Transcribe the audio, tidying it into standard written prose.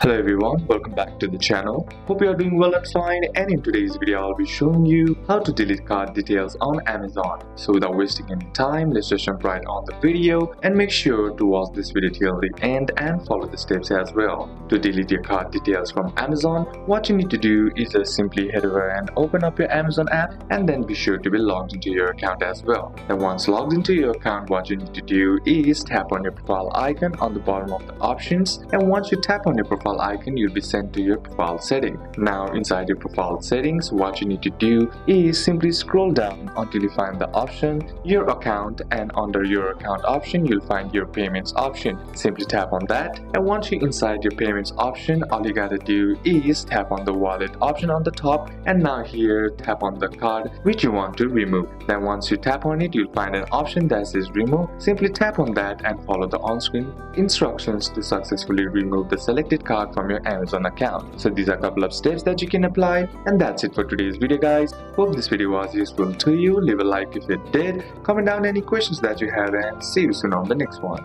Hello everyone, welcome back to the channel. Hope you are doing well and fine, and in today's video I'll be showing you how to delete card details on Amazon. So without wasting any time, let's just jump right on the video and make sure to watch this video till the end and follow the steps as well. To delete your card details from Amazon, what you need to do is just simply head over and open up your Amazon app, and then be sure to be logged into your account as well. And once logged into your account, what you need to do is tap on your profile icon on the bottom of the options, and once you tap on your profile icon, you'll be sent to your profile setting. Now inside your profile settings, what you need to do is simply scroll down until you find the option your account, and under your account option you'll find your payments option. Simply tap on that, and once you're inside your payments option, all you gotta do is tap on the wallet option on the top, and now here tap on the card which you want to remove. Then once you tap on it, you'll find an option that says remove. Simply tap on that and follow the on-screen instructions to successfully remove the selected card from your Amazon account. So these are a couple of steps that you can apply, and that's it for today's video guys. Hope this video was useful to you. Leave a like if it did, comment down any questions that you have, and see you soon on the next one.